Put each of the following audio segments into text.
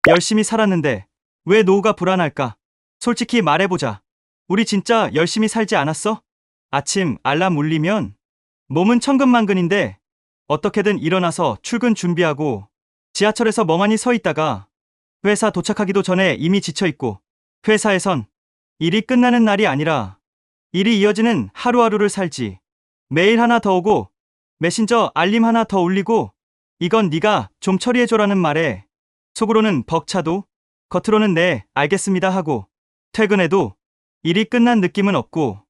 열심히 살았는데 왜 노후가 불안할까? 솔직히 말해보자. 우리 진짜 열심히 살지 않았어? 아침 알람 울리면 몸은 천근만근인데 어떻게든 일어나서 출근 준비하고 지하철에서 멍하니 서 있다가 회사 도착하기도 전에 이미 지쳐있고 회사에선 일이 끝나는 날이 아니라 일이 이어지는 하루하루를 살지. 메일 하나 더 오고 메신저 알림 하나 더 울리고 이건 네가 좀 처리해줘라는 말에 속으로는 벅차도 겉으로는 네 알겠습니다 하고 퇴근해도 일이 끝난 느낌은 없고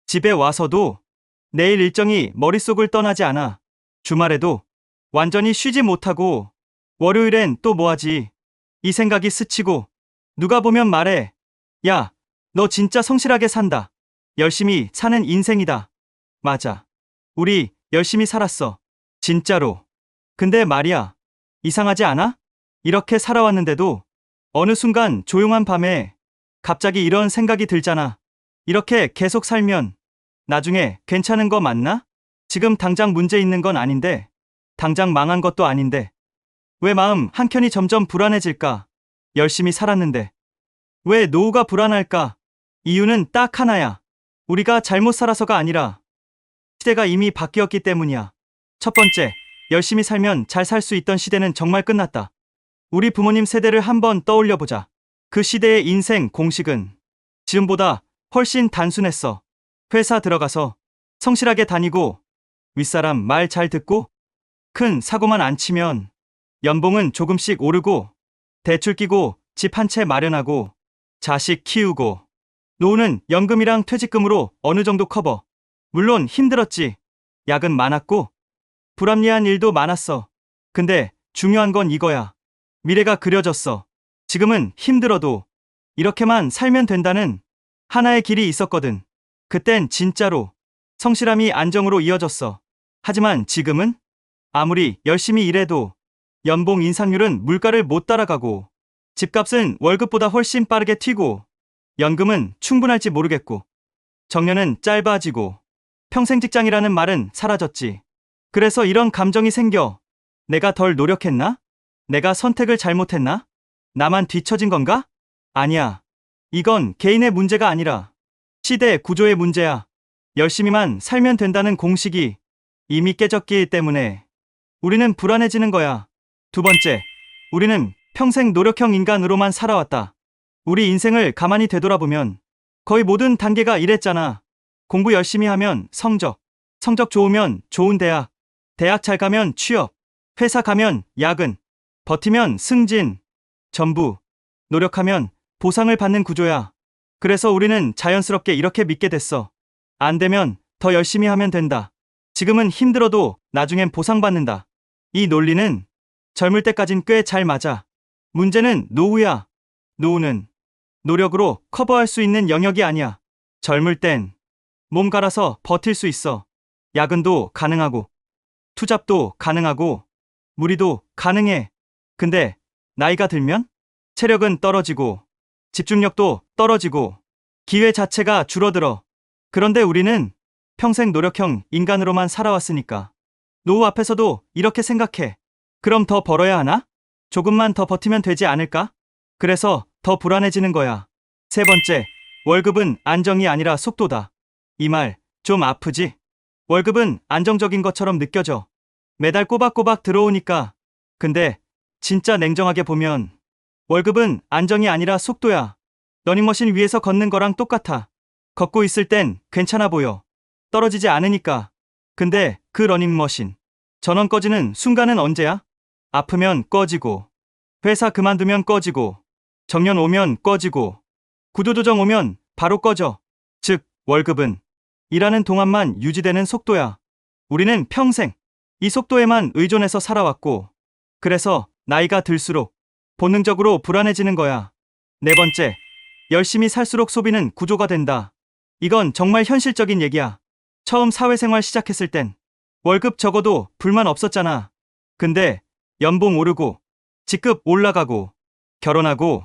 집에 와서도 내일 일정이 머릿속을 떠나지 않아. 주말에도 완전히 쉬지 못하고 월요일엔 또 뭐하지? 이 생각이 스치고 누가 보면 말해. 야, 너 진짜 성실하게 산다. 열심히 사는 인생이다. 맞아. 우리 열심히 살았어. 진짜로. 근데 말이야. 이상하지 않아? 이렇게 살아왔는데도 어느 순간 조용한 밤에 갑자기 이런 생각이 들잖아. 이렇게 계속 살면 나중에 괜찮은 거 맞나? 지금 당장 문제 있는 건 아닌데, 당장 망한 것도 아닌데, 왜 마음 한켠이 점점 불안해질까? 열심히 살았는데. 왜 노후가 불안할까? 이유는 딱 하나야. 우리가 잘못 살아서가 아니라 시대가 이미 바뀌었기 때문이야. 첫 번째, 열심히 살면 잘 살 수 있던 시대는 정말 끝났다. 우리 부모님 세대를 한번 떠올려보자. 그 시대의 인생 공식은 지금보다 훨씬 단순했어. 회사 들어가서 성실하게 다니고 윗사람 말 잘 듣고 큰 사고만 안 치면 연봉은 조금씩 오르고 대출 끼고 집 한 채 마련하고 자식 키우고 노후는 연금이랑 퇴직금으로 어느 정도 커버. 물론 힘들었지. 야근 많았고 불합리한 일도 많았어. 근데 중요한 건 이거야. 미래가 그려졌어. 지금은 힘들어도 이렇게만 살면 된다는 하나의 길이 있었거든. 그땐 진짜로 성실함이 안정으로 이어졌어. 하지만 지금은 아무리 열심히 일해도 연봉 인상률은 물가를 못 따라가고 집값은 월급보다 훨씬 빠르게 튀고 연금은 충분할지 모르겠고 정년은 짧아지고 평생 직장이라는 말은 사라졌지. 그래서 이런 감정이 생겨. 내가 덜 노력했나? 내가 선택을 잘못했나? 나만 뒤처진 건가? 아니야. 이건 개인의 문제가 아니라 시대 구조의 문제야. 열심히만 살면 된다는 공식이 이미 깨졌기 때문에 우리는 불안해지는 거야. 두 번째, 우리는 평생 노력형 인간으로만 살아왔다. 우리 인생을 가만히 되돌아보면 거의 모든 단계가 이랬잖아. 공부 열심히 하면 성적, 성적 좋으면 좋은 대학, 대학 잘 가면 취업, 회사 가면 야근, 버티면 승진, 전부 노력하면 보상을 받는 구조야. 그래서 우리는 자연스럽게 이렇게 믿게 됐어. 안 되면 더 열심히 하면 된다. 지금은 힘들어도 나중엔 보상받는다. 이 논리는 젊을 때까진 꽤 잘 맞아. 문제는 노후야. 노후는 노력으로 커버할 수 있는 영역이 아니야. 젊을 땐 몸 갈아서 버틸 수 있어. 야근도 가능하고 투잡도 가능하고 무리도 가능해. 근데 나이가 들면 체력은 떨어지고 집중력도 떨어지고 기회 자체가 줄어들어. 그런데 우리는 평생 노력형 인간으로만 살아왔으니까 노후 앞에서도 이렇게 생각해. 그럼 더 벌어야 하나? 조금만 더 버티면 되지 않을까? 그래서 더 불안해지는 거야. 세 번째, 월급은 안정이 아니라 속도다. 이 말 좀 아프지? 월급은 안정적인 것처럼 느껴져. 매달 꼬박꼬박 들어오니까. 근데 진짜 냉정하게 보면 월급은 안정이 아니라 속도야. 러닝머신 위에서 걷는 거랑 똑같아. 걷고 있을 땐 괜찮아 보여. 떨어지지 않으니까. 근데 그 러닝머신 전원 꺼지는 순간은 언제야? 아프면 꺼지고, 회사 그만두면 꺼지고, 정년 오면 꺼지고, 구조조정 오면 바로 꺼져. 즉, 월급은 일하는 동안만 유지되는 속도야. 우리는 평생 이 속도에만 의존해서 살아왔고, 그래서 나이가 들수록 본능적으로 불안해지는 거야. 네 번째, 열심히 살수록 소비는 구조가 된다. 이건 정말 현실적인 얘기야. 처음 사회생활 시작했을 땐 월급 적어도 불만 없었잖아. 근데 연봉 오르고, 직급 올라가고, 결혼하고,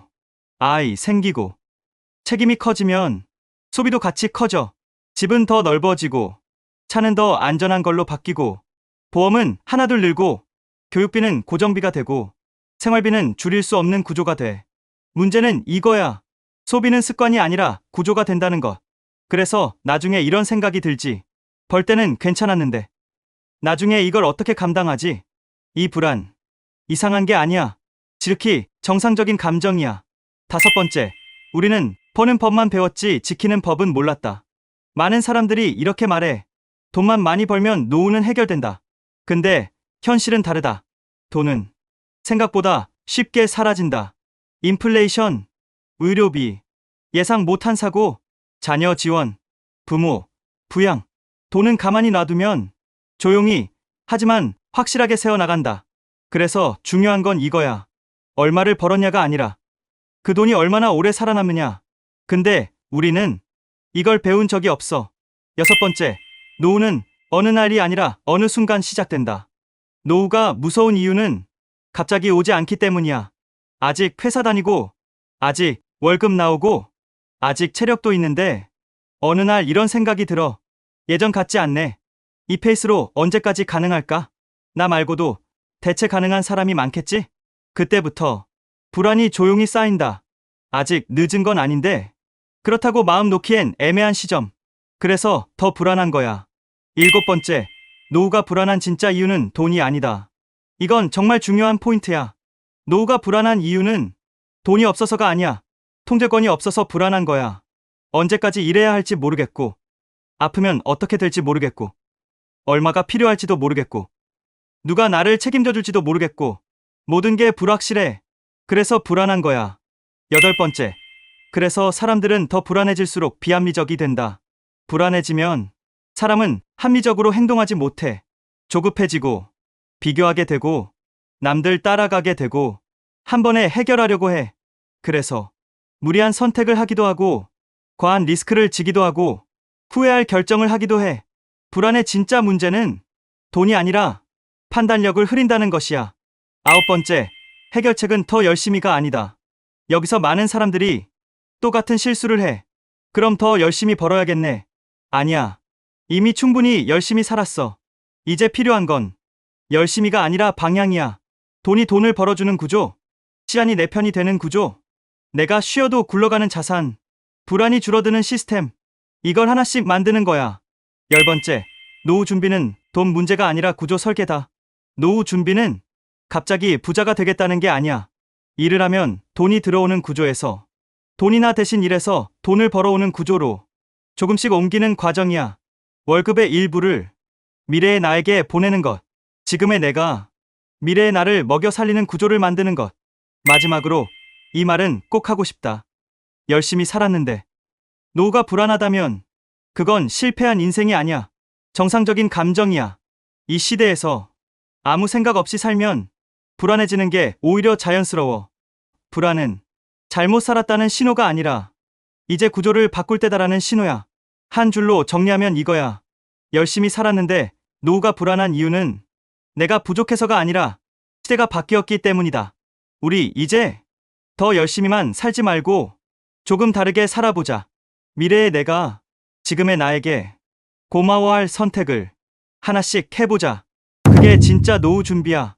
아이 생기고, 책임이 커지면 소비도 같이 커져. 집은 더 넓어지고, 차는 더 안전한 걸로 바뀌고, 보험은 하나둘 늘고, 교육비는 고정비가 되고, 생활비는 줄일 수 없는 구조가 돼. 문제는 이거야. 소비는 습관이 아니라 구조가 된다는 것. 그래서 나중에 이런 생각이 들지. 벌 때는 괜찮았는데. 나중에 이걸 어떻게 감당하지? 이 불안. 이상한 게 아니야. 지극히 정상적인 감정이야. 다섯 번째. 우리는 버는 법만 배웠지 지키는 법은 몰랐다. 많은 사람들이 이렇게 말해. 돈만 많이 벌면 노후는 해결된다. 근데 현실은 다르다. 돈은 생각보다 쉽게 사라진다. 인플레이션, 의료비, 예상 못한 사고, 자녀 지원, 부모, 부양. 돈은 가만히 놔두면 조용히 하지만 확실하게 새어나간다. 그래서 중요한 건 이거야. 얼마를 벌었냐가 아니라 그 돈이 얼마나 오래 살아남느냐. 근데 우리는 이걸 배운 적이 없어. 여섯 번째, 노후는 어느 날이 아니라 어느 순간 시작된다. 노후가 무서운 이유는 갑자기 오지 않기 때문이야. 아직 회사 다니고, 아직 월급 나오고, 아직 체력도 있는데, 어느 날 이런 생각이 들어. 예전 같지 않네. 이 페이스로 언제까지 가능할까? 나 말고도 대체 가능한 사람이 많겠지? 그때부터 불안이 조용히 쌓인다. 아직 늦은 건 아닌데, 그렇다고 마음 놓기엔 애매한 시점. 그래서 더 불안한 거야. 일곱 번째, 노후가 불안한 진짜 이유는 돈이 아니다. 이건 정말 중요한 포인트야. 노후가 불안한 이유는 돈이 없어서가 아니야. 통제권이 없어서 불안한 거야. 언제까지 일해야 할지 모르겠고, 아프면 어떻게 될지 모르겠고, 얼마가 필요할지도 모르겠고, 누가 나를 책임져 줄지도 모르겠고, 모든 게 불확실해. 그래서 불안한 거야. 여덟 번째, 그래서 사람들은 더 불안해질수록 비합리적이 된다. 불안해지면 사람은 합리적으로 행동하지 못해. 조급해지고, 비교하게 되고, 남들 따라가게 되고, 한 번에 해결하려고 해. 그래서 무리한 선택을 하기도 하고, 과한 리스크를 지기도 하고, 후회할 결정을 하기도 해. 불안의 진짜 문제는 돈이 아니라 판단력을 흐린다는 것이야. 아홉 번째, 해결책은 더 열심히가 아니다. 여기서 많은 사람들이 똑같은 실수를 해. 그럼 더 열심히 벌어야겠네. 아니야. 이미 충분히 열심히 살았어. 이제 필요한 건 열심히가 아니라 방향이야. 돈이 돈을 벌어주는 구조, 시간이 내 편이 되는 구조, 내가 쉬어도 굴러가는 자산, 불안이 줄어드는 시스템. 이걸 하나씩 만드는 거야. 열 번째, 노후 준비는 돈 문제가 아니라 구조 설계다. 노후 준비는 갑자기 부자가 되겠다는 게 아니야. 일을 하면 돈이 들어오는 구조에서, 돈이나 대신 일해서 돈을 벌어오는 구조로 조금씩 옮기는 과정이야. 월급의 일부를 미래의 나에게 보내는 것. 지금의 내가 미래의 나를 먹여 살리는 구조를 만드는 것. 마지막으로 이 말은 꼭 하고 싶다. 열심히 살았는데 노후가 불안하다면 그건 실패한 인생이 아니야. 정상적인 감정이야. 이 시대에서 아무 생각 없이 살면 불안해지는 게 오히려 자연스러워. 불안은 잘못 살았다는 신호가 아니라 이제 구조를 바꿀 때다라는 신호야. 한 줄로 정리하면 이거야. 열심히 살았는데 노후가 불안한 이유는 내가 부족해서가 아니라 시대가 바뀌었기 때문이다. 우리 이제 더 열심히만 살지 말고 조금 다르게 살아보자. 미래의 내가 지금의 나에게 고마워할 선택을 하나씩 해보자. 그게 진짜 노후 준비야.